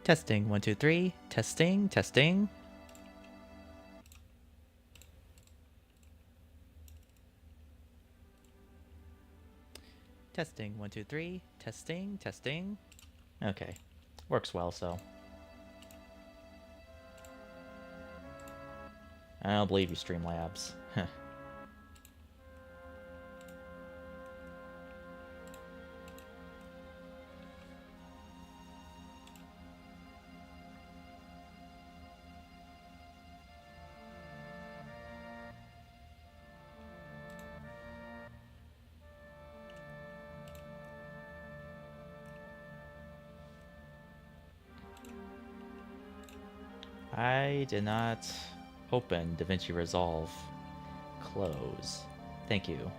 Testing, 1, 2, 3. Testing, testing. Testing, 1, 2, 3. Testing, testing. Okay. Works well, so. I don't believe you, Streamlabs. I did not open DaVinci Resolve. Close. Thank you.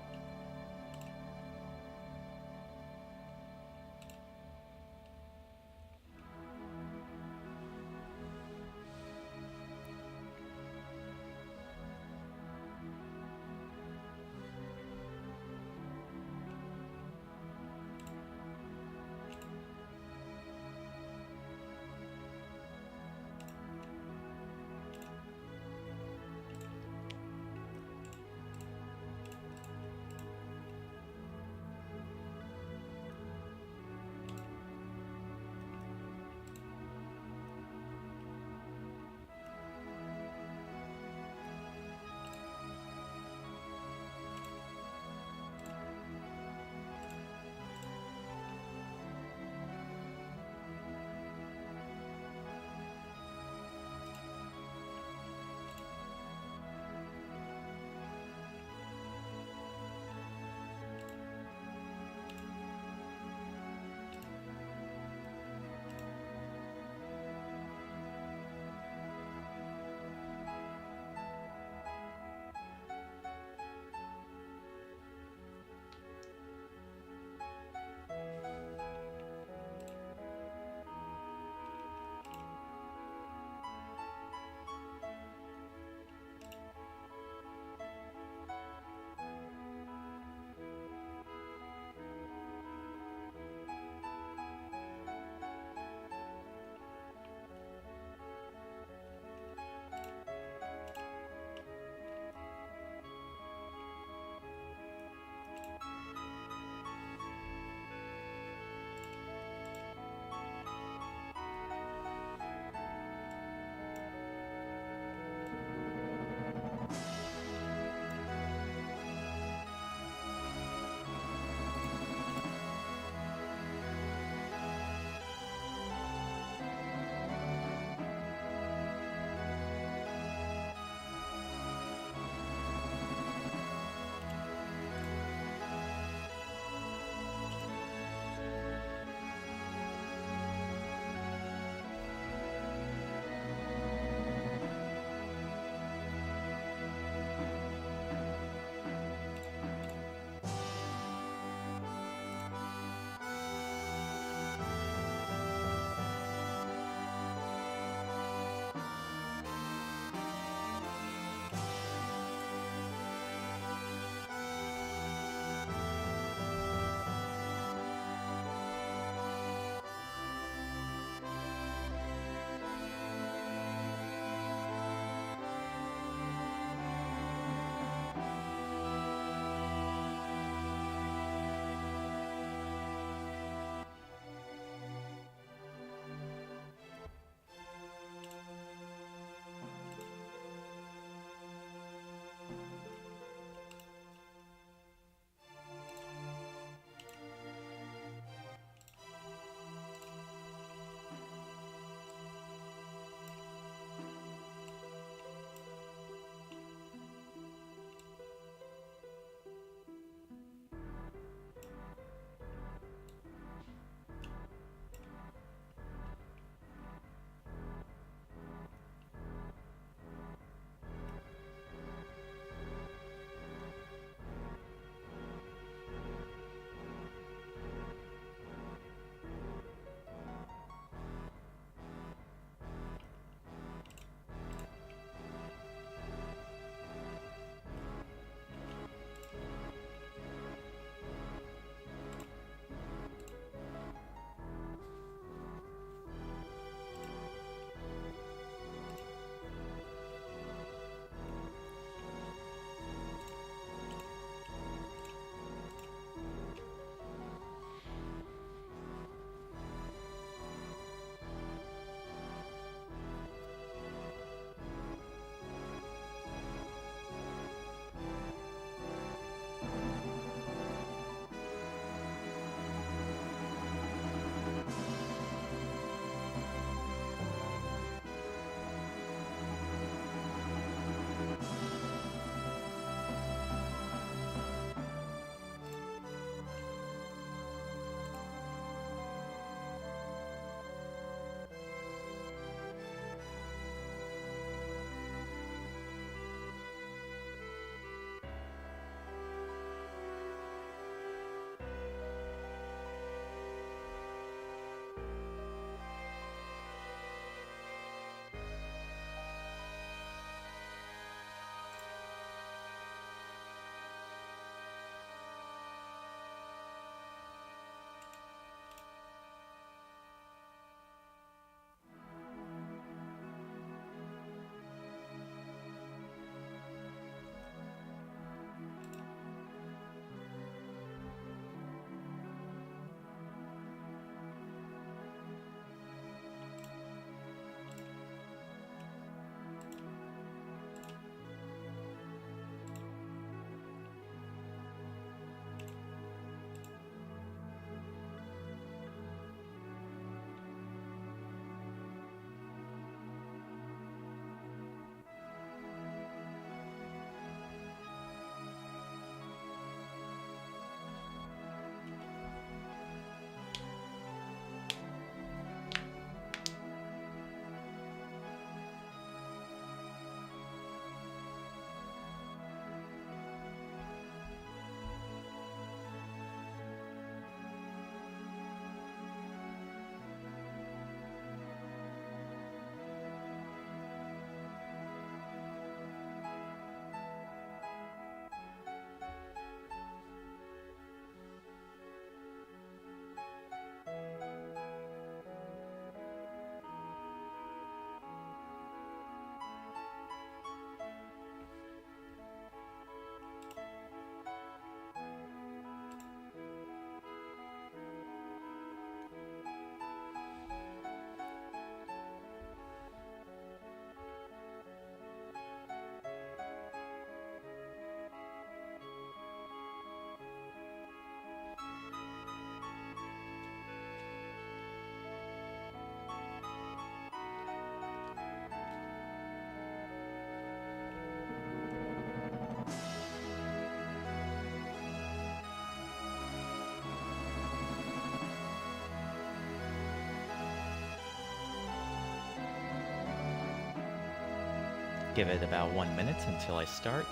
give it about 1 minute until I start.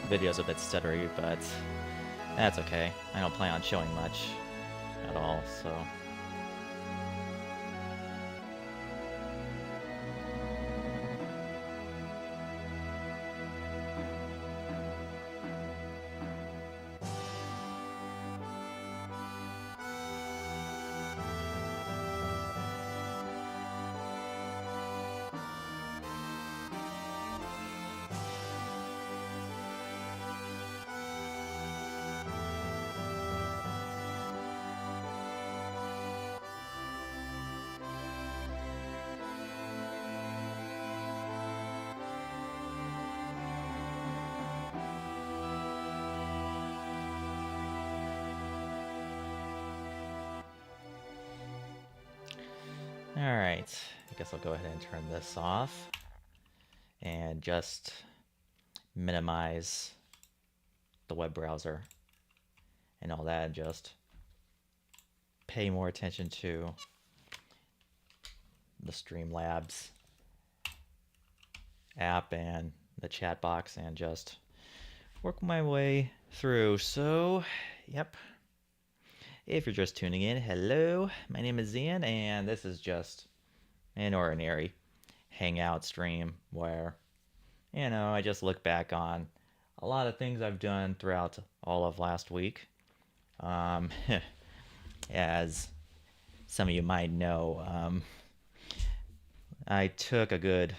Video's a bit stuttery, but that's okay. I don't plan on showing much at all, so... Alright, I guess I'll go ahead and turn this off and just minimize the web browser and all that, and just pay more attention to the Streamlabs app and the chat box and just work my way through. So, yep. If you're just tuning in, hello, my name is Ian, and this is just an ordinary hangout stream where, you know, I just look back on a lot of things I've done throughout all of last week. As some of you might know, I took a good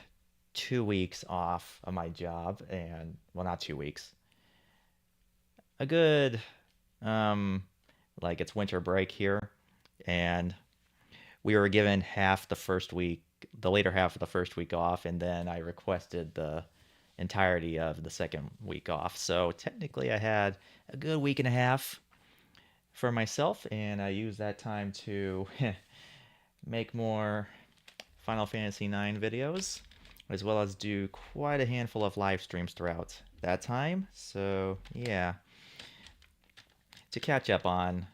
2 weeks off of my job, and, well, not 2 weeks. A good, like it's winter break here, and we were given half the first week, the later half of the first week off, and then I requested the entirety of the second week off. So technically I had a good week and a half for myself, and I used that time to make more Final Fantasy IX videos, as well as do quite a handful of live streams throughout that time. So yeah, to catch up on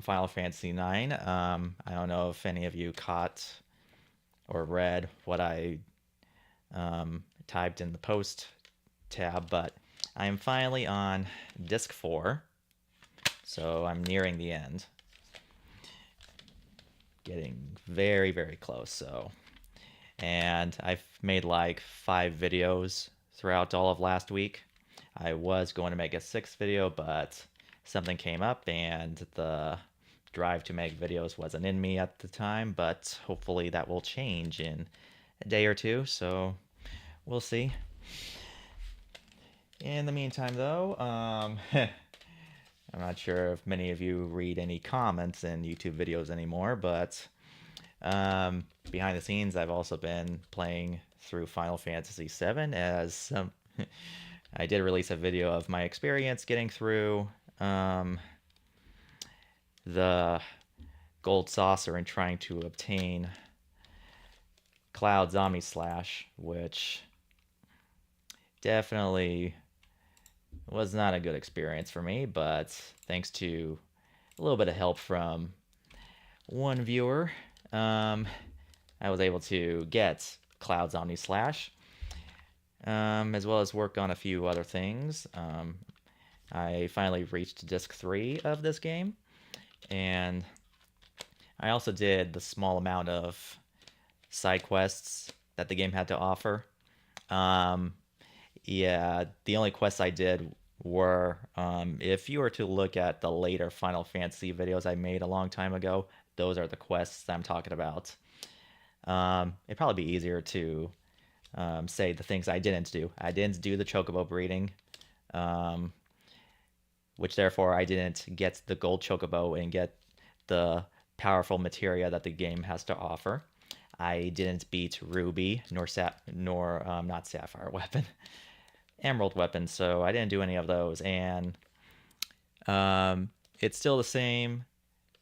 Final Fantasy IX, I don't know if any of you caught or read what I typed in the post tab, but I am finally on disc 4, so I'm nearing the end. Getting very, very close, so. And I've made like 5 videos throughout all of last week. I was going to make a 6th video, but something came up and the drive to make videos wasn't in me at the time, but hopefully that will change in a day or two, so we'll see. In the meantime, though, I'm not sure if many of you read any comments in YouTube videos anymore, but behind the scenes, I've also been playing through Final Fantasy VII, as I did release a video of my experience getting through the gold saucer and trying to obtain Cloud's Omnislash, which definitely was not a good experience for me, but thanks to a little bit of help from one viewer, I was able to get Cloud's Omnislash, as well as work on a few other things. I finally reached disc 3 of this game, and I also did the small amount of side quests that the game had to offer. Yeah, the only quests I did were, if you were to look at the later Final Fantasy videos I made a long time ago, those are the quests that I'm talking about. It'd probably be easier to say the things I didn't do. I didn't do the Chocobo breeding, which therefore I didn't get the gold Chocobo and get the powerful materia that the game has to offer. I didn't beat Ruby, nor not Sapphire weapon, Emerald weapon, so I didn't do any of those. And it's still the same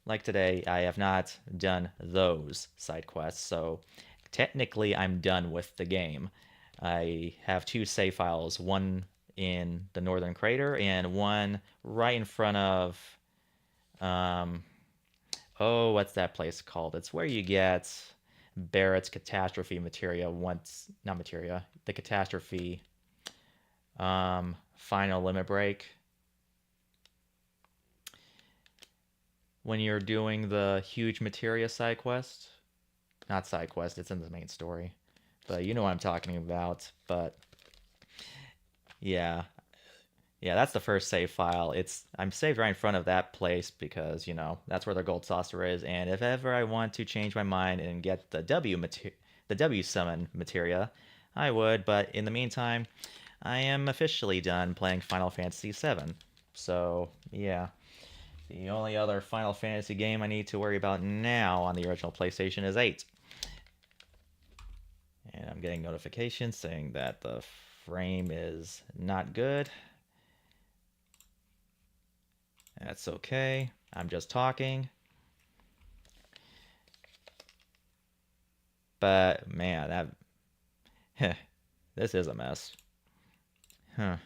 like today. I have not done those side quests, so technically I'm done with the game. I have 2 save files, one in the Northern Crater and one right in front of oh, what's that place called? It's where you get Barrett's catastrophe materia once, not materia, the catastrophe final limit break. When you're doing the huge materia side quest, not side quest, it's in the main story, but you know what I'm talking about. But yeah, yeah, that's the first save file. I'm saved right in front of that place because, that's where the gold saucer is. And if ever I want to change my mind and get the W summon materia, I would. But in the meantime, I am officially done playing Final Fantasy VII. So yeah, the only other Final Fantasy game I need to worry about now on the original PlayStation is 8. And I'm getting notifications saying that the frame is not good. That's okay. I'm just talking. But man, this is a mess. Huh.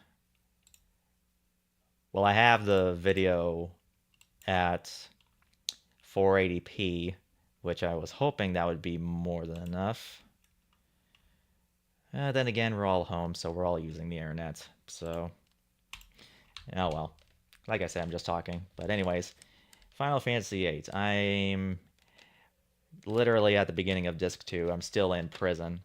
Well, I have the video at 480p, which I was hoping that would be more than enough. Then again, we're all home, so we're all using the internet. So, oh well. Like I said, I'm just talking. But anyways, Final Fantasy VIII. I'm literally at the beginning of Disc 2. I'm still in prison.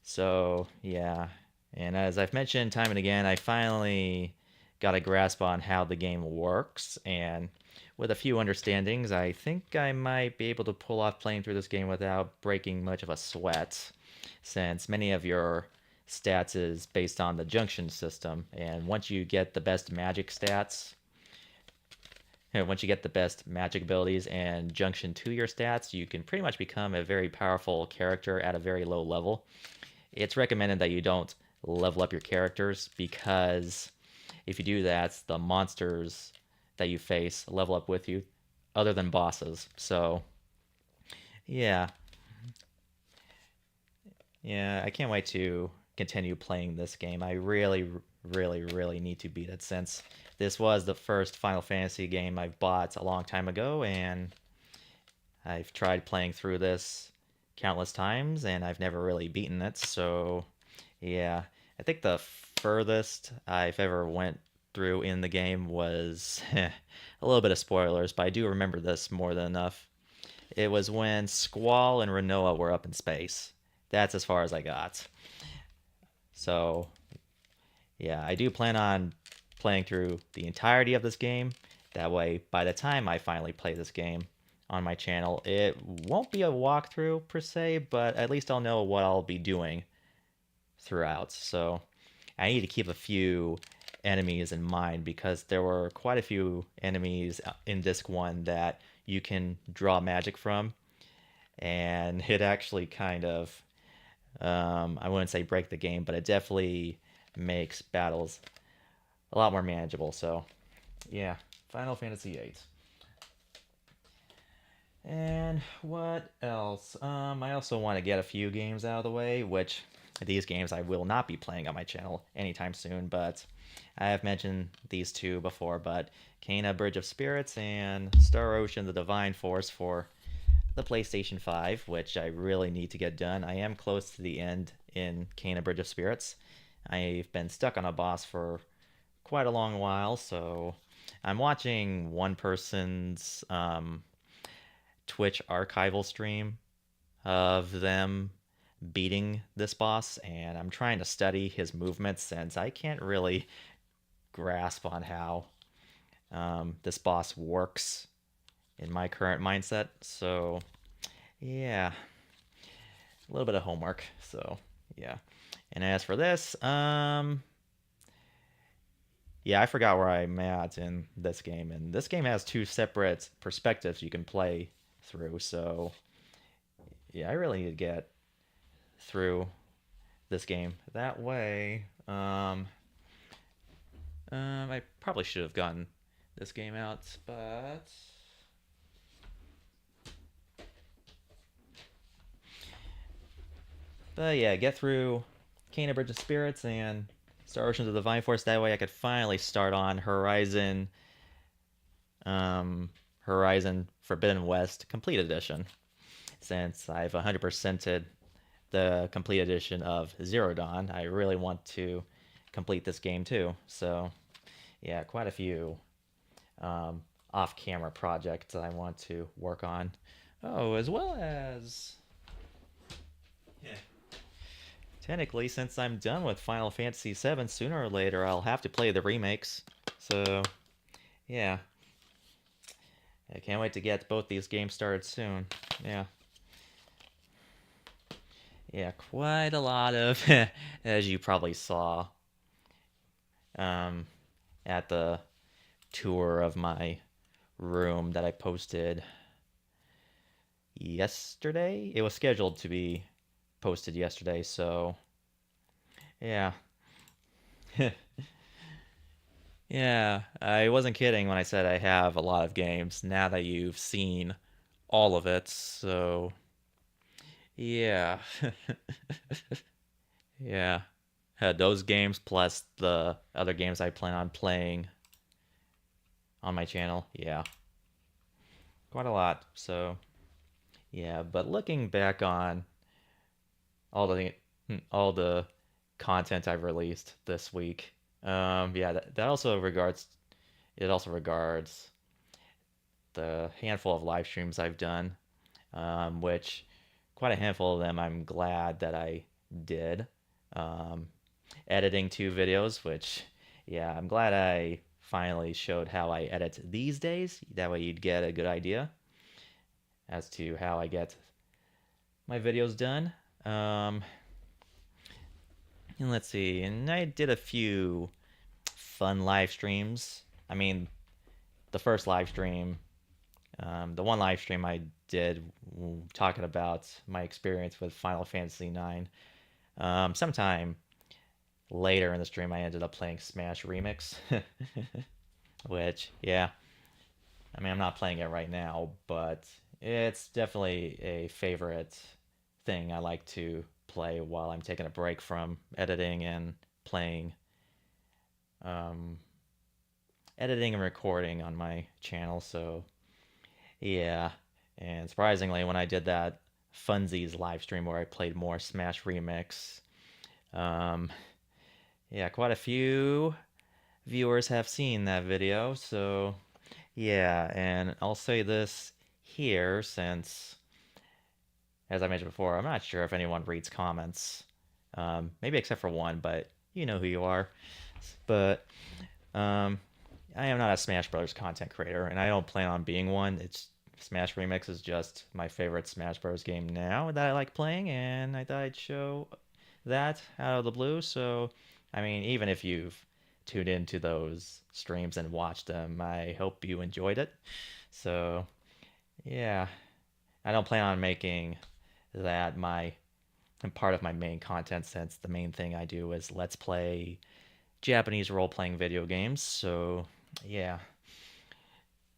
So, yeah. And as I've mentioned time and again, I finally got a grasp on how the game works. And with a few understandings, I think I might be able to pull off playing through this game without breaking much of a sweat, since many of your stats is based on the junction system. And once you get the best magic stats, once you get the best magic abilities and junction to your stats, you can pretty much become a very powerful character at a very low level. It's recommended that you don't level up your characters, because if you do that, the monsters that you face level up with you, other than bosses. So, yeah. Yeah, I can't wait to continue playing this game. I really, really, really need to beat it, since this was the first Final Fantasy game I bought a long time ago, and I've tried playing through this countless times, and I've never really beaten it. So, yeah, I think the furthest I've ever went through in the game was a little bit of spoilers, but I do remember this more than enough. It was when Squall and Rinoa were up in space. That's as far as I got. So, yeah, I do plan on playing through the entirety of this game. That way, by the time I finally play this game on my channel, it won't be a walkthrough per se, but at least I'll know what I'll be doing throughout. So, I need to keep a few enemies in mind, because there were quite a few enemies in Disc 1 that you can draw magic from, and it actually kind of, I wouldn't say break the game, but it definitely makes battles a lot more manageable. So, yeah, Final Fantasy VIII. And what else? I also want to get a few games out of the way, which these games I will not be playing on my channel anytime soon, but I have mentioned these two before, but Kena Bridge of Spirits and Star Ocean The Divine Force for the PlayStation 5, which I really need to get done. I am close to the end in Kena Bridge of Spirits. I've been stuck on a boss for quite a long while, so I'm watching one person's Twitch archival stream of them beating this boss, and I'm trying to study his movements, since I can't really grasp on how this boss works in my current mindset. So, yeah, a little bit of homework. So, yeah. And as for this, yeah, I forgot where I'm at in this game, and this game has two separate perspectives you can play through. So, yeah, I really need to get through this game that way. I probably should have gotten this game out, but yeah, get through Kena Bridge of Spirits and Star Ocean of the Divine Force. That way, I could finally start on Horizon Forbidden West Complete Edition. since I've 100%ed the complete edition of Zero Dawn, I really want to complete this game too. So, yeah, quite a few um, off camera projects I want to work on. Oh, as well as. Yeah. Technically, since I'm done with Final Fantasy VII, sooner or later I'll have to play the remakes. So, yeah. I can't wait to get both these games started soon. Yeah. Yeah, quite a lot of, as you probably saw um, at the tour of my room that I posted yesterday. It was scheduled to be posted yesterday, so yeah. Yeah, I wasn't kidding when I said I have a lot of games now that you've seen all of it, so yeah. Yeah. Those games plus the other games I plan on playing on my channel. Yeah. Quite a lot. So, yeah, but looking back on all the content I've released this week, yeah, that also regards the handful of live streams I've done, which quite a handful of them I'm glad that I did. Um, Editing 2 videos, which, yeah, I'm glad I finally showed how I edit these days. That way you'd get a good idea as to how I get my videos done. And let's see, and I did a few fun live streams. I mean, the first live stream, the one live stream I did talking about my experience with Final Fantasy IX. Sometime later in the stream, I ended up playing Smash Remix, which, yeah, I mean, I'm not playing it right now, but it's definitely a favorite thing I like to play while I'm taking a break from editing and playing, um, editing and recording on my channel. So, yeah. And surprisingly, when I did that Funsies live stream where I played more Smash Remix, um, yeah, quite a few viewers have seen that video. So, yeah, and I'll say this here since, as I mentioned before, I'm not sure if anyone reads comments. Maybe except for one, but you know who you are. But um, I am not a Smash Brothers content creator, and I don't plan on being one. It's Smash Remix is just my favorite Smash Bros. Game now that I like playing, and I thought I'd show that out of the blue. So, I mean, even if you've tuned into those streams and watched them, I hope you enjoyed it. So, yeah, I don't plan on making that my part of my main content since the main thing I do is let's play Japanese role-playing video games. So, yeah.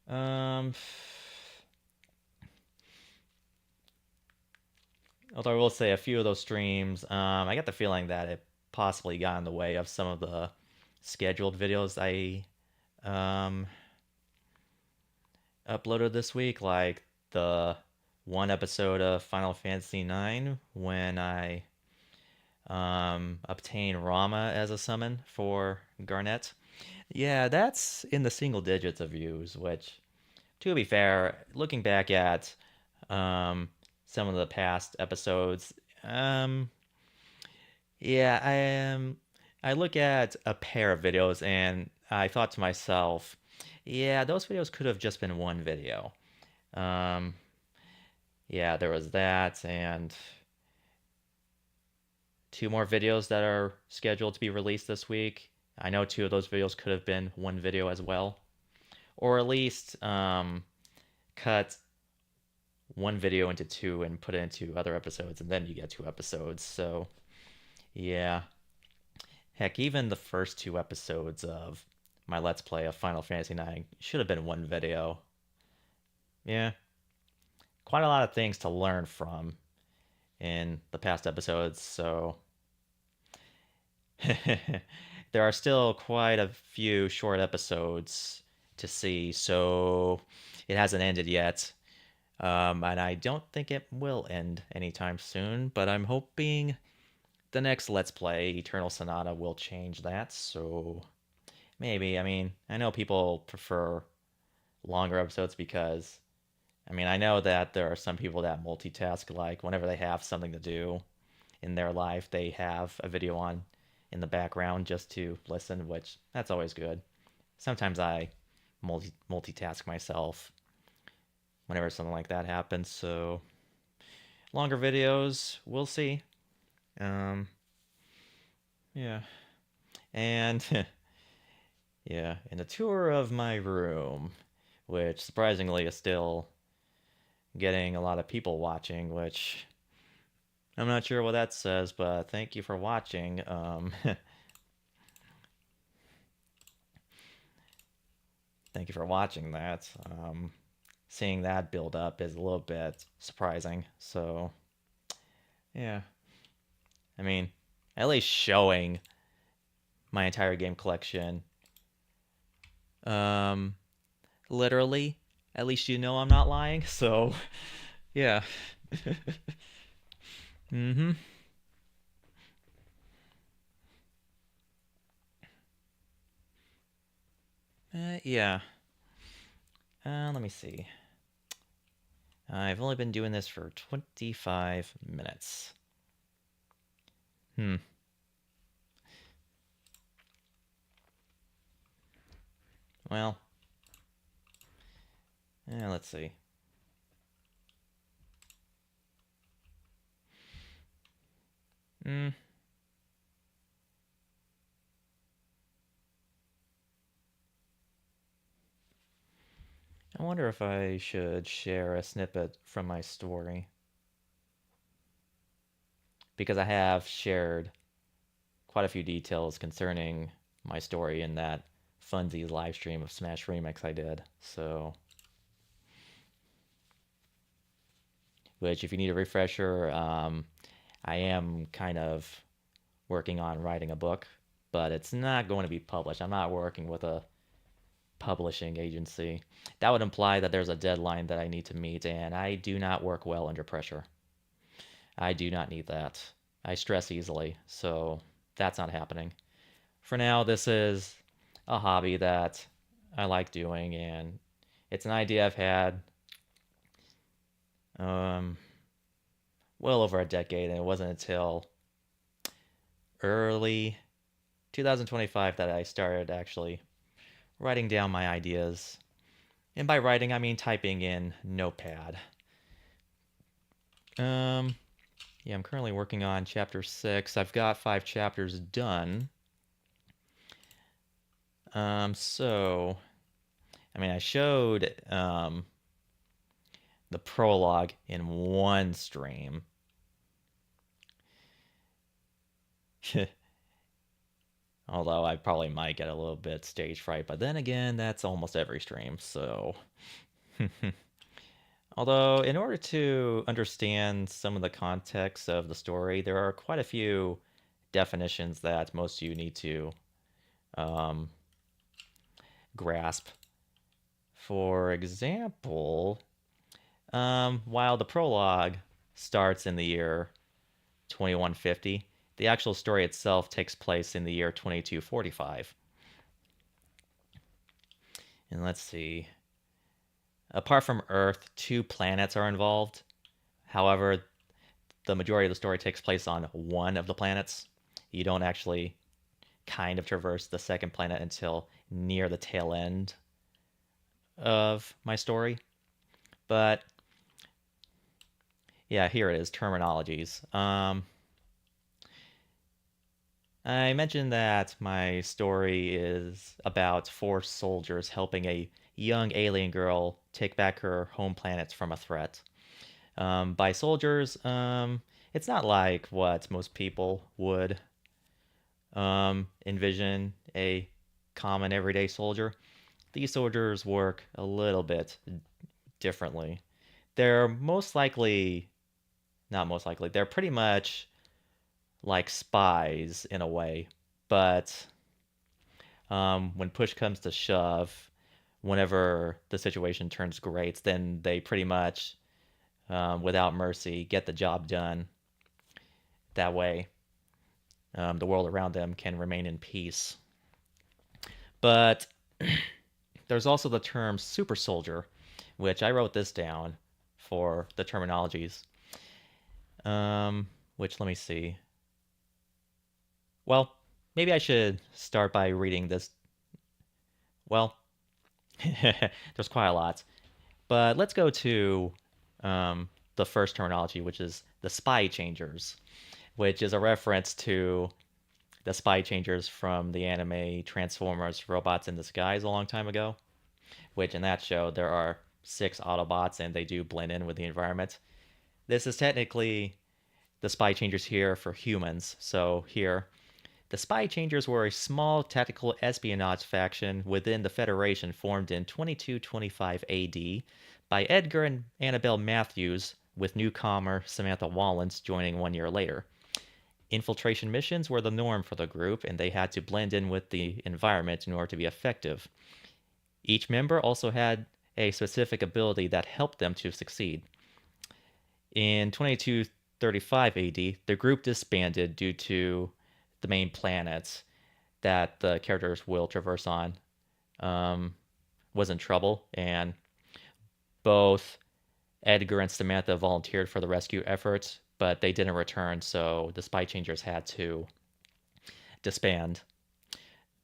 Um, Although I will say a few of those streams, I get the feeling that it possibly got in the way of some of the scheduled videos I um, uploaded this week, like the one episode of Final Fantasy IX when I obtain Rama as a summon for Garnet. Yeah, that's in the single digits of views, which, to be fair, looking back at um, some of the past episodes, yeah, I look at a pair of videos and I thought to myself, yeah, those videos could have just been one video. Um, yeah, there was that, and two more videos that are scheduled to be released this week. I know two of those videos could have been one video as well, or at least cut one video into two and put it into other episodes, and then you get 2 episodes. So, yeah. Heck, even the first 2 episodes of my Let's Play of Final Fantasy IX should have been one video. Yeah, quite a lot of things to learn from in the past episodes, so there are still quite a few short episodes to see, so it hasn't ended yet. And I don't think it will end anytime soon, but I'm hoping the next Let's Play, Eternal Sonata, will change that. So maybe, I mean, I know people prefer longer episodes because, I mean, I know that there are some people that multitask, like whenever they have something to do in their life, they have a video on in the background just to listen, which that's always good. Sometimes I multitask myself whenever something like that happens. So longer videos, we'll see. Um, yeah, and yeah, and a tour of my room, which surprisingly is still getting a lot of people watching, which I'm not sure what that says, but thank you for watching. Thank you for watching that. Seeing that build up is a little bit surprising. So, yeah. I mean, at least showing my entire game collection. Um, Literally, at least you know I'm not lying. So, yeah. Mm-hmm. Yeah. Let me see. I've only been doing this for 25 minutes. Hmm. Well, let's see. Hmm. I wonder if I should share a snippet from my story. Because I have shared quite a few details concerning my story in that Funzy live stream of Smash Remix I did. So, which if you need a refresher, I am kind of working on writing a book, but it's not going to be published. I'm not working with a publishing agency. That would imply that there's a deadline that I need to meet, and I do not work well under pressure. I do not need that. I stress easily, so that's not happening. For now, this is a hobby that I like doing, and it's an idea I've had um, well over a decade, and it wasn't until early 2025 that I started actually writing down my ideas. And by writing, I mean typing in Notepad. Um, yeah, I'm currently working on chapter 6. I've got 5 chapters done. So, I mean, I showed the prologue in one stream. Although I probably might get a little bit stage fright, but then again, that's almost every stream, so. Although, in order to understand some of the context of the story, there are quite a few definitions that most of you need to um, grasp. For example, while the prologue starts in the year 2150, the actual story itself takes place in the year 2245. And let's see. Apart from Earth, 2 planets are involved. However, the majority of the story takes place on one of the planets. You don't actually kind of traverse the second planet until near the tail end of my story. But yeah, here it is, terminologies. I mentioned that my story is about 4 soldiers helping a young alien girl take back her home planet from a threat. By soldiers, it's not like what most people would envision a common everyday soldier. These soldiers work a little bit differently. They're most likely, not most likely, they're pretty much like spies in a way, but when push comes to shove, whenever the situation turns great, then they pretty much without mercy, get the job done. That way, the world around them can remain in peace. But there's also the term super soldier, which I wrote this down for the terminologies. Which let me see. Well, maybe I should start by reading this. Well, there's quite a lot. But let's go to the first terminology, which is the spy changers, which is a reference to the spy changers from the anime Transformers Robots in Disguise a long time ago, which in that show there are 6 Autobots and they do blend in with the environment. This is technically the spy changers here for humans. So here, the Spy Changers were a small tactical espionage faction within the Federation formed in 2225 AD by Edgar and Annabelle Matthews, with newcomer Samantha Wallens joining 1 year later. Infiltration missions were the norm for the group, and they had to blend in with the environment in order to be effective. Each member also had a specific ability that helped them to succeed. In 2235 AD, the group disbanded due to the main planets that the characters will traverse on was in trouble, and both Edgar and Samantha volunteered for the rescue efforts, but they didn't return, so the Spy Changers had to disband.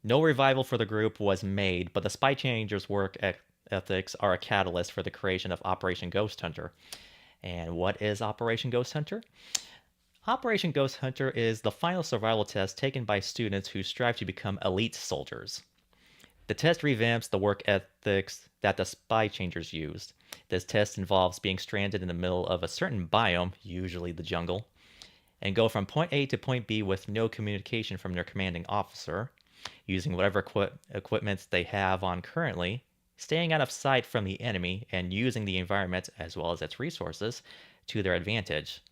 No revival for the group was made, but the Spy Changers' work ethics are a catalyst for the creation of Operation Ghost Hunter. And what is Operation Ghost Hunter? Operation Ghost Hunter is the final survival test taken by students who strive to become elite soldiers. The test revamps the work ethics that the Spy Changers used. This test involves being stranded in the middle of a certain biome, usually the jungle, and go from point A to point B with no communication from their commanding officer, using whatever equipment they have on currently, staying out of sight from the enemy, and using the environment as well as its resources to their advantage.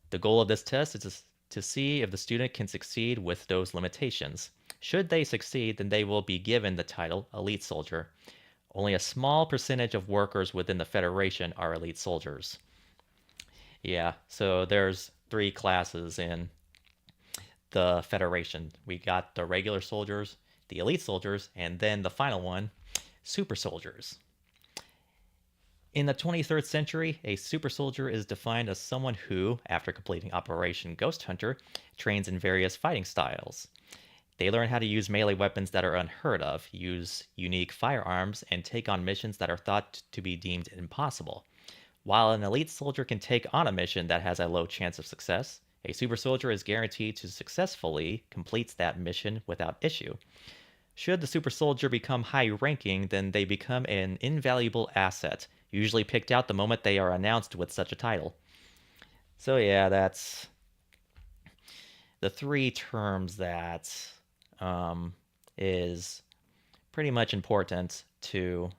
The goal of this test is to see if the student can succeed with those limitations. Should they succeed, then they will be given the title Elite Soldier. Only a small percentage of workers within the Federation are elite soldiers. Yeah, so there's 3 classes in the Federation. We got the regular soldiers, the elite soldiers, and then the final one, super soldiers. In the 23rd century, a super soldier is defined as someone who, after completing Operation Ghost Hunter, trains in various fighting styles. They learn how to use melee weapons that are unheard of, use unique firearms, and take on missions that are thought to be deemed impossible. While an elite soldier can take on a mission that has a low chance of success, a super soldier is guaranteed to successfully complete that mission without issue. Should the super soldier become high ranking, then they become an invaluable asset, usually picked out the moment they are announced with such a title. So yeah, that's the 3 terms that is pretty much important to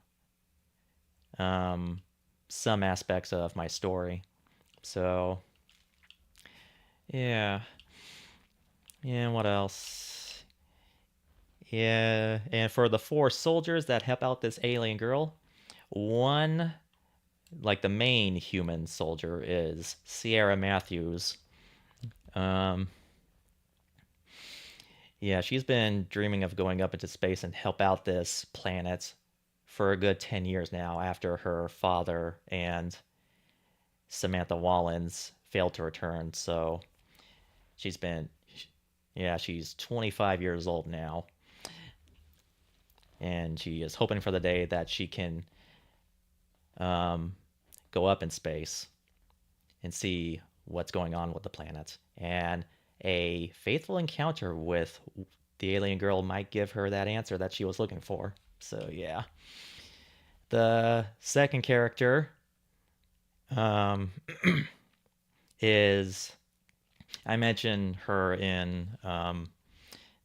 some aspects of my story. So yeah. Yeah, what else? Yeah, and for the 4 soldiers that help out this alien girl, one, like the main human soldier, is Sierra Matthews. Um, yeah, she's been dreaming of going up into space and help out this planet for a good 10 years now after her father and Samantha Wallens failed to return. So she's been, yeah, she's 25 years old now. And she is hoping for the day that she can go up in space and see what's going on with the planet. And a faithful encounter with the alien girl might give her that answer that she was looking for. So, yeah. The second character is, I mentioned her in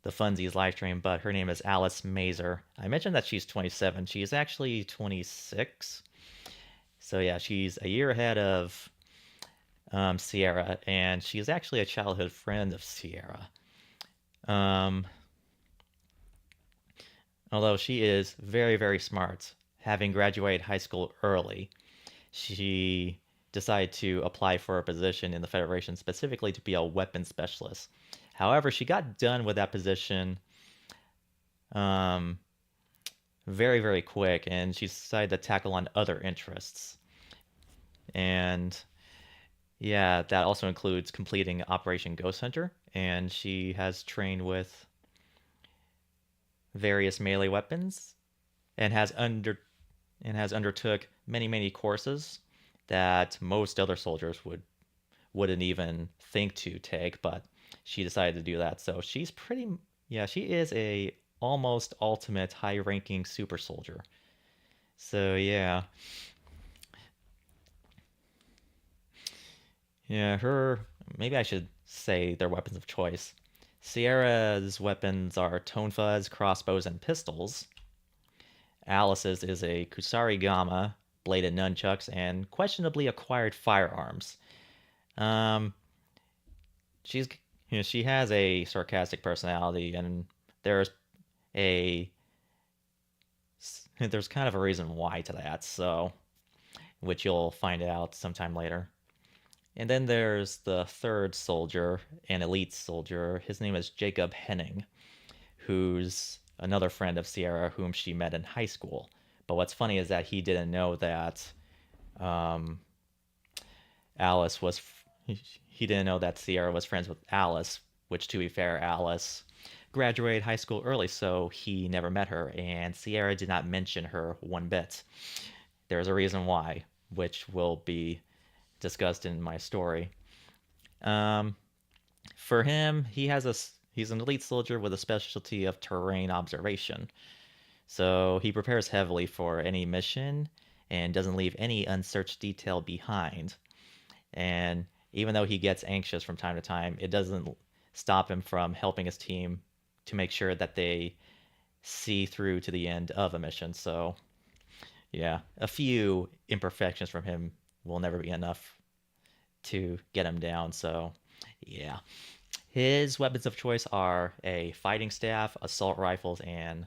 the Funsies live stream, but her name is Alice Mazer. I mentioned that she's 27. She's actually 26. So yeah, she's a year ahead of Sierra, and she's actually a childhood friend of Sierra. Although she is very, very smart, having graduated high school early. She decided to apply for a position in the Federation specifically to be a weapons specialist. However, she got done with that position um, very, very quick, and she decided to tackle on other interests. And yeah, that also includes completing Operation Ghost Hunter, and she has trained with various melee weapons and has undertook many, many courses that most other soldiers wouldn't even think to take, but she decided to do that. So she's pretty, yeah, she is a almost ultimate high-ranking super soldier. So yeah, yeah, her. Maybe I should say their weapons of choice. Sierra's weapons are Tonfa's crossbows and pistols. Alice's is a Kusarigama, bladed nunchucks, and questionably acquired firearms. Um, she's she has a sarcastic personality, and there's a there's kind of a reason why to that. So, which you'll find out sometime later. And then there's the third soldier, an elite soldier. His name is Jacob Henning, who's another friend of Sierra, whom she met in high school. But what's funny is that he didn't know that um, Alice was. He didn't know that Sierra was friends with Alice, which, to be fair, Alice graduated high school early, so he never met her, and Sierra did not mention her one bit. There's a reason why, which will be discussed in my story. Um, for him, he's an elite soldier with a specialty of terrain observation. So he prepares heavily for any mission and doesn't leave any unsearched detail behind. And even though he gets anxious from time to time, it doesn't stop him from helping his team to make sure that they see through to the end of a mission. So, yeah, a few imperfections from him will never be enough to get him down. So, yeah. His weapons of choice are a fighting staff, assault rifles, and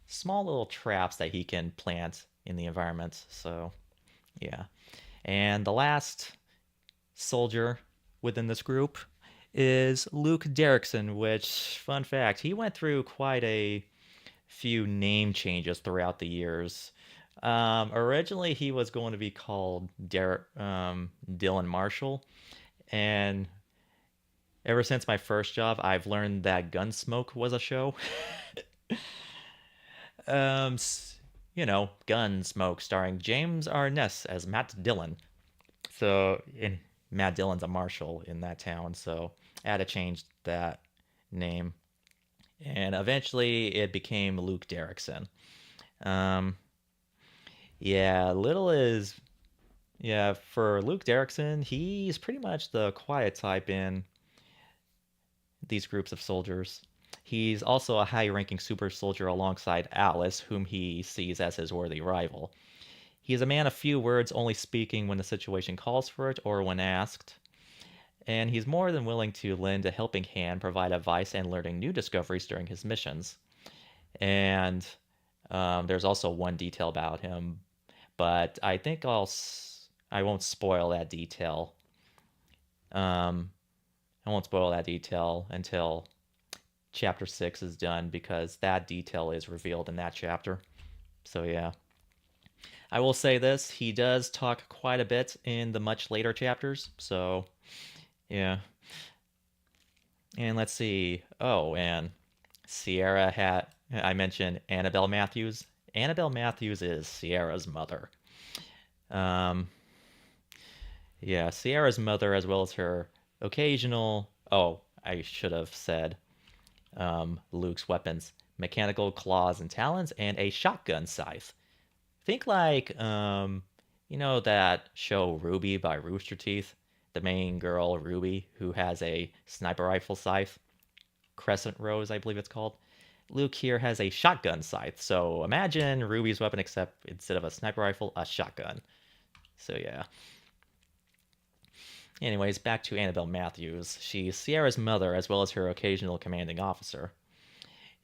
small little traps that he can plant in the environment. So, yeah. And the last soldier within this group is Luke Derrickson, which, fun fact, he went through quite a few name changes throughout the years. Originally, he was going to be called Dylan Marshall, and ever since my first job, I've learned that Gunsmoke was a show. um, Gunsmoke, starring James Arness as Matt Dillon. So, and Matt Dillon's a marshal in that town, so I had to change that name. And eventually, it became Luke Derrickson. Um, yeah, little is yeah for Luke Derrickson, he's pretty much the quiet type in these groups of soldiers. He's also a high ranking super soldier alongside Alice, whom he sees as his worthy rival. He is a man of few words, only speaking when the situation calls for it or when asked. And he's more than willing to lend a helping hand, provide advice, and learning new discoveries during his missions. And there's also one detail about him, but I think I won't spoil that detail. Um, I won't spoil that detail until chapter 6 is done because that detail is revealed in that chapter. So yeah. I will say this, he does talk quite a bit in the much later chapters. So yeah. And let's see. Oh, and Sierra had I mentioned Annabelle Matthews. Annabelle Matthews is Sierra's mother. Um yeah, Sierra's mother as well as her occasional I should have said Luke's weapons, mechanical claws and talons, and a shotgun scythe. Think like, that show Ruby by Rooster Teeth? The main girl, Ruby, who has a sniper rifle scythe, Crescent Rose, I believe it's called. Luke here has a shotgun scythe. So imagine Ruby's weapon, except instead of a sniper rifle, a shotgun. So yeah. Anyways, back to Annabelle Matthews. She's Sierra's mother as well as her occasional commanding officer.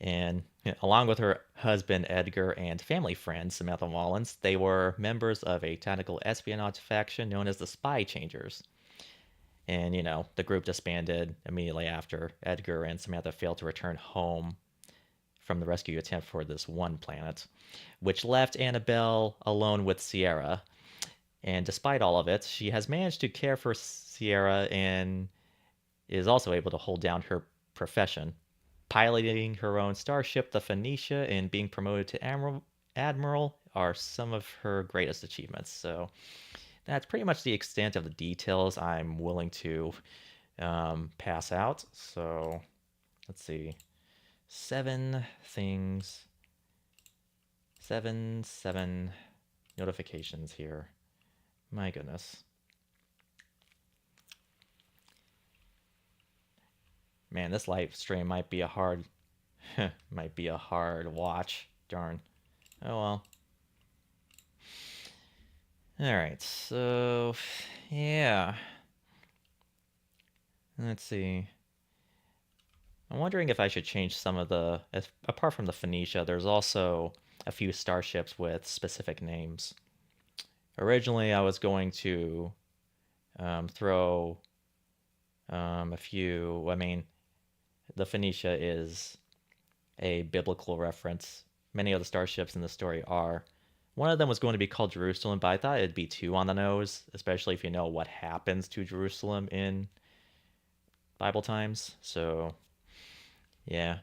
And along with her husband Edgar and family friend Samantha Mullins, they were members of a tactical espionage faction known as the Spy Changers. And, the group disbanded immediately after Edgar and Samantha failed to return home from the rescue attempt for this one planet, which left Annabelle alone with Sierra. And despite all of it, she has managed to care for Sierra and is also able to hold down her profession, piloting her own starship, the Phoenicia, and being promoted to Admiral are some of her greatest achievements. So that's pretty much the extent of the details I'm willing to pass out. So let's see. 7 things. 7 notifications here. My goodness. Man, this live stream might be a hard watch. Darn. Oh well. Alright, so yeah. Let's see. I'm wondering if I should change some of the apart from the Phoenicia, there's also a few starships with specific names. Originally I was going to throw a few. I mean, the Phoenicia is a biblical reference. Many of the starships in the story are. One of them was going to be called Jerusalem, but I thought it'd be too on the nose, especially if you know what happens to Jerusalem in Bible times. So, yeah.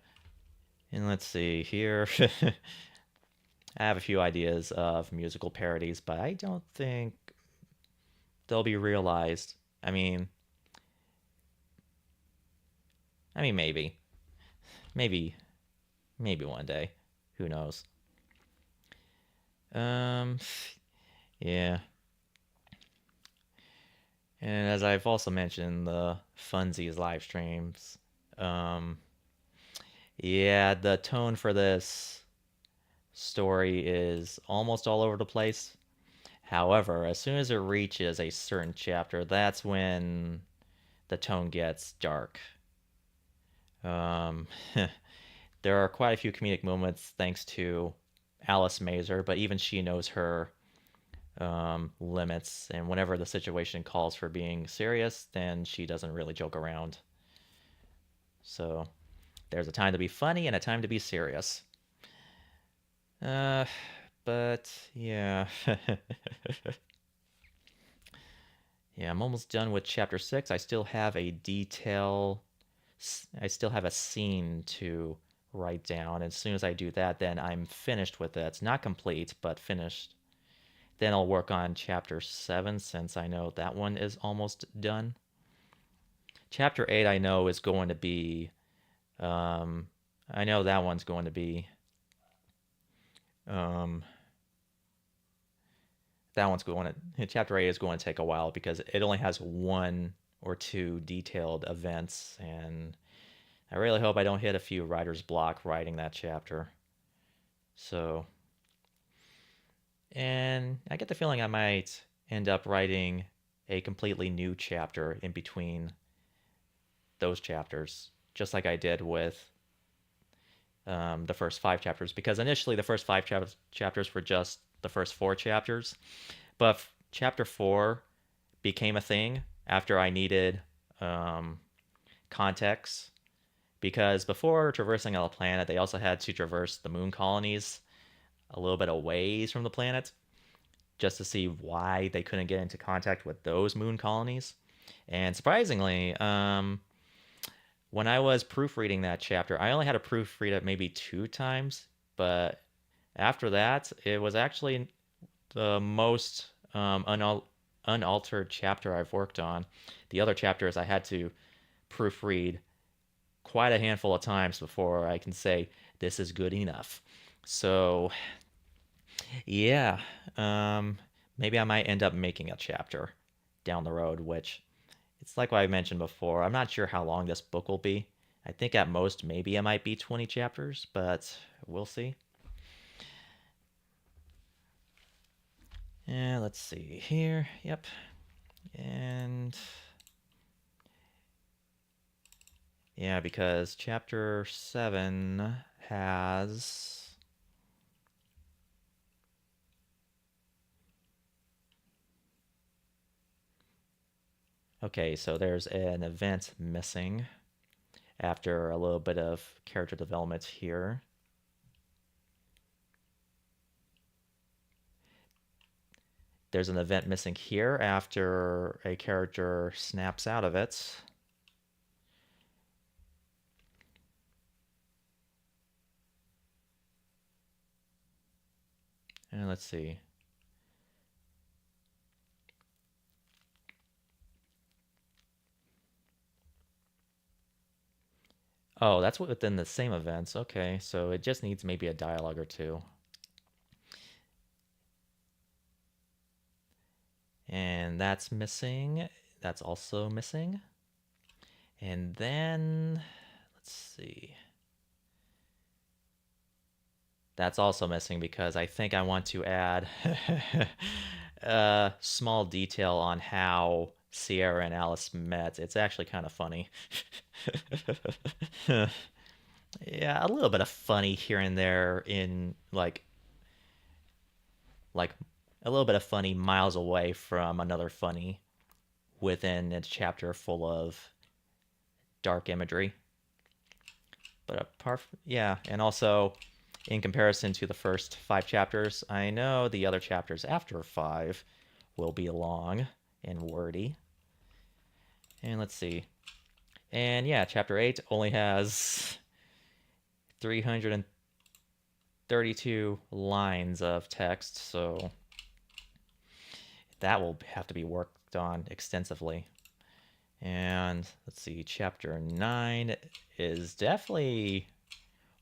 And let's see here. I have a few ideas of musical parodies, but I don't think they'll be realized. I mean, maybe, maybe, maybe one day. Who knows? Um, yeah. And as I've also mentioned, the Funsies live streams. Um, yeah, the tone for this story is almost all over the place. However, as soon as it reaches a certain chapter, that's when the tone gets dark. Um, there are quite a few comedic moments thanks to Alice Mazer, but even she knows her limits, and whenever the situation calls for being serious, then she doesn't really joke around. So there's a time to be funny and a time to be serious. Uh, but yeah. Yeah, I'm almost done with chapter 6. I still have I still have a scene to write down. As soon as I do that, then I'm finished with it. It's not complete, but finished. Then I'll work on chapter 7 since I know that one is almost done. Chapter 8 I know is going to be I know that one's going to be um that one's going to chapter 8 is going to take a while because it only has 1 or 2 detailed events, and I really hope I don't hit a few writer's block writing that chapter. So, and I get the feeling I might end up writing a completely new chapter in between those chapters, just like I did with the first 5 chapters, because initially the first 5 chapters were just the first 4 chapters, but chapter 4 became a thing after I needed um, context, because before traversing a planet, they also had to traverse the moon colonies a little bit away from the planet just to see why they couldn't get into contact with those moon colonies. And surprisingly, when I was proofreading that chapter, I only had to proofread it maybe 2 times, but after that, it was actually the most unaltered chapter I've worked on. The other chapters I had to proofread quite a handful of times before I can say this is good enough. So, yeah, um, maybe I might end up making a chapter down the road, which it's like what I mentioned before. I'm not sure how long this book will be. I think at most maybe it might be 20 chapters, but we'll see. Yeah, let's see here. Yep. And Yeah, because chapter 7 has... Okay, so there's an event missing after a little bit of character development here. There's an event missing here after a character snaps out of it. And let's see. Oh, that's within the same events. Okay, so it just needs maybe a dialogue or two. And that's missing. That's also missing. And then, let's see. That's also missing because I think I want to add a small detail on how Sierra and Alice met. It's actually kind of funny. Yeah, a little bit of funny here and there in like a little bit of funny miles away from another funny within a chapter full of dark imagery. But yeah, and also in comparison to the first 5 chapters, I know the other chapters after 5 will be long and wordy. And let's see. And yeah, chapter 8 only has 332 lines of text, so that will have to be worked on extensively. And let's see, chapter 9 is definitely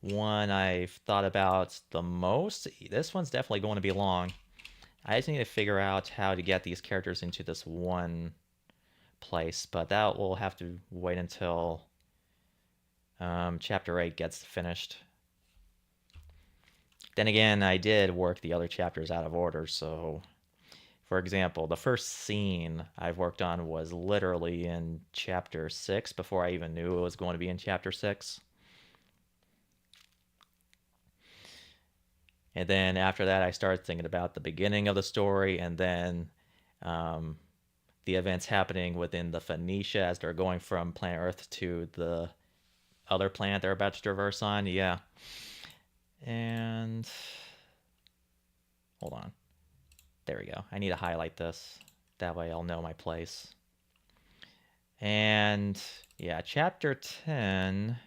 one I've thought about the most. This one's definitely going to be long. I just need to figure out how to get these characters into this one place, but that will have to wait until chapter 8 gets finished. Then again, I did work the other chapters out of order, so for example, the first scene I've worked on was literally in chapter 6 before I even knew it was going to be in chapter 6. And then after that, I started thinking about the beginning of the story and then um, the events happening within the Phoenicia as they're going from planet Earth to the other planet they're about to traverse on. Yeah. And hold on. There we go. I need to highlight this. That way I'll know my place. And yeah, chapter 10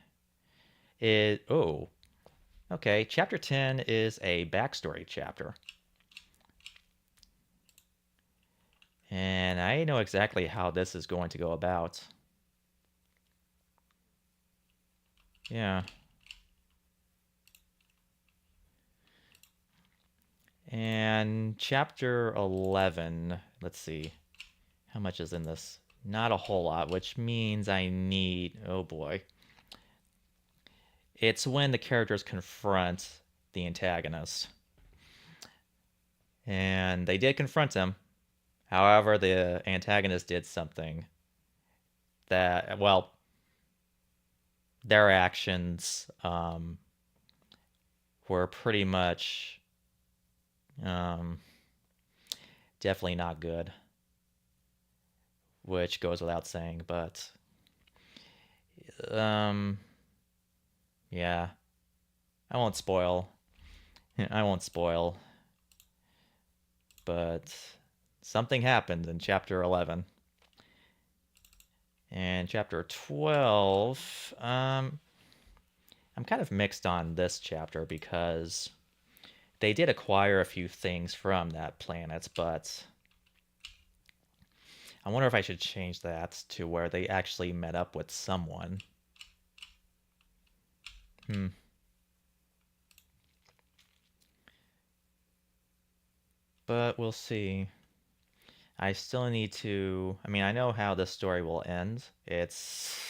is... Oh, okay. Chapter 10 is a backstory chapter. And I know exactly how this is going to go about. Yeah. And chapter 11, let's see. How much is in this? Not a whole lot, which means I need... Oh boy. It's when the characters confront the antagonist. And they did confront him. However, the antagonist did something that, well, their actions were pretty much definitely not good, which goes without saying, but yeah, I won't spoil. I won't spoil, but something happened in chapter 11. And chapter 12, I'm kind of mixed on this chapter because they did acquire a few things from that planet, but I wonder if I should change that to where they actually met up with someone. But we'll see. I still need to... I mean, I know how this story will end. It's...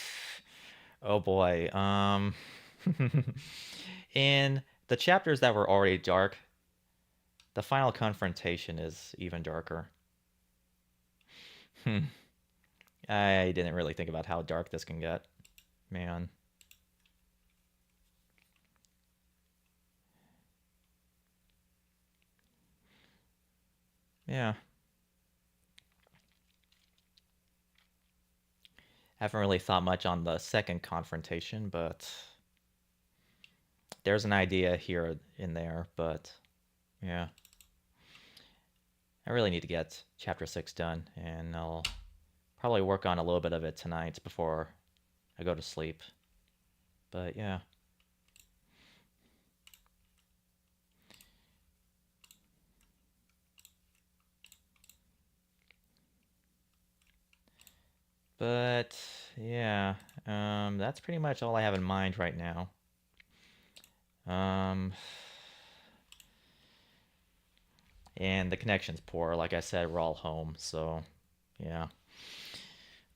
Oh boy. In the chapters that were already dark, the final confrontation is even darker. I didn't really think about how dark this can get. Man. Yeah. Haven't really thought much on the second confrontation, but there's an idea here in there, but yeah. I really need to get chapter 6 done, and I'll probably work on a little bit of it tonight before I go to sleep. But yeah. But yeah, that's pretty much all I have in mind right now. Um, and the connection's poor. Like I said, we're all home, so yeah.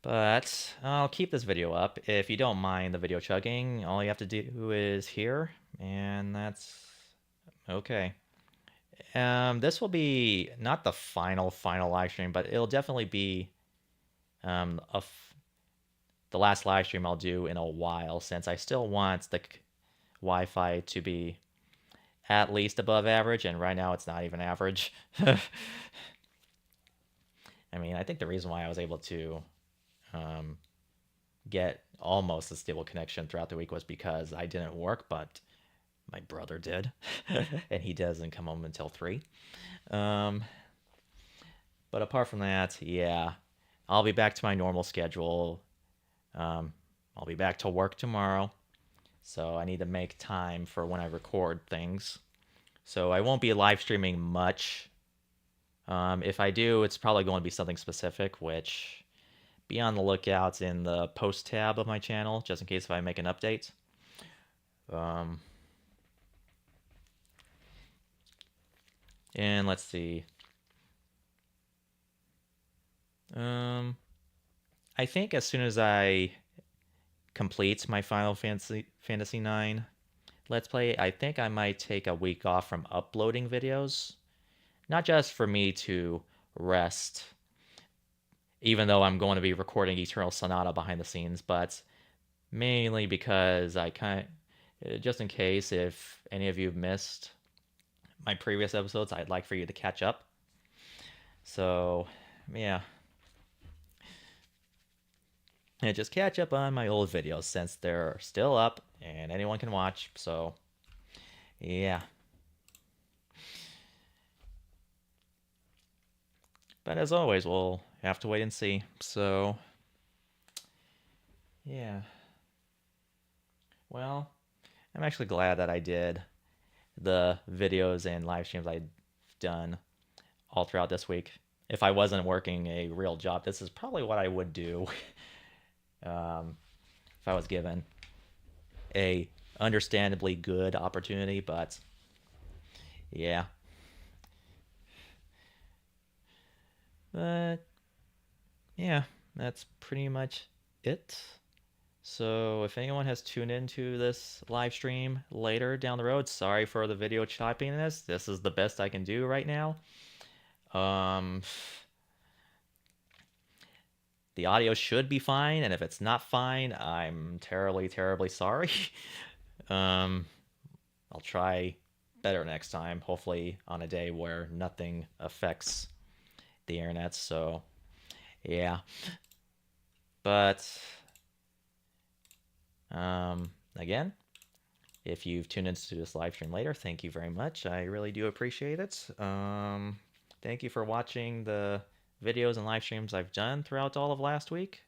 But I'll keep this video up. If you don't mind the video chugging, all you have to do is here, and that's okay. This will be not the final live stream, but it'll definitely be um, a f- the last live stream I'll do in a while, since I still want the Wi-Fi to be at least above average, and right now it's not even average. I mean, I think the reason why I was able to um, get almost a stable connection throughout the week was because I didn't work, but my brother did, and he doesn't come home until 3. Um, but apart from that, yeah, I'll be back to my normal schedule. Um, I'll be back to work tomorrow, so I need to make time for when I record things. So I won't be live streaming much. If I do, it's probably going to be something specific, which be on the lookout in the post tab of my channel, just in case if I make an update. Um, and let's see. I think as soon as I complete my Final Fantasy 9 Let's Play, I think I might take a week off from uploading videos. Not just for me to rest, even though I'm going to be recording Eternal Sonata behind the scenes, but mainly because just in case if any of you have missed my previous episodes, I'd like for you to catch up. So, yeah. And just catch up on my old videos since they're still up and anyone can watch. So, yeah. But as always, we'll have to wait and see. So, yeah. Well, I'm actually glad that I did the videos and live streams I've done all throughout this week. If I wasn't working a real job, this is probably what I would do um, if I was given a understandably good opportunity. But yeah, but yeah, that's pretty much it. So if anyone has tuned into this live stream later down the road, sorry for the video choppiness. This is the best I can do right now. Um, the audio should be fine, and if it's not fine, I'm terribly, terribly sorry. um, I'll try better next time, hopefully on a day where nothing affects the internet. So, yeah. But again, if you've tuned into this live stream later, thank you very much. I really do appreciate it. Thank you for watching the videos and live streams I've done throughout all of last week.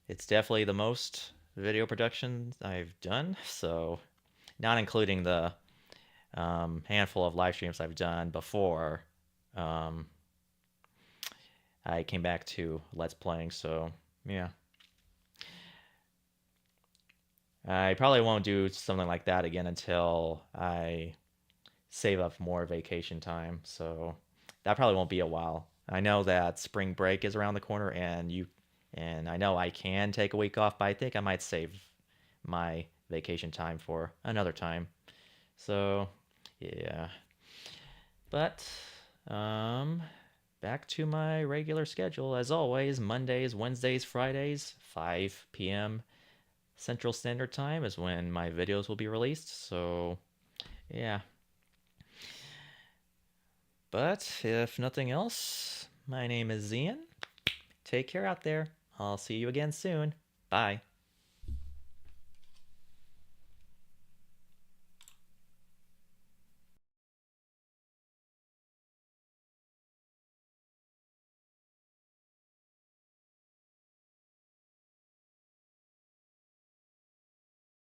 It's definitely the most video production I've done, so not including the handful of live streams I've done before um, I came back to Let's Playing. So yeah, I probably won't do something like that again until I save up more vacation time. So that probably won't be a while. I know that spring break is around the corner, and I know I can take a week off, but I think I might save my vacation time for another time. So yeah, but back to my regular schedule as always: Mondays, Wednesdays, Fridays, 5 p.m. Central Standard Time is when my videos will be released. So, yeah. But if nothing else, my name is Zian. Take care out there. I'll see you again soon. Bye.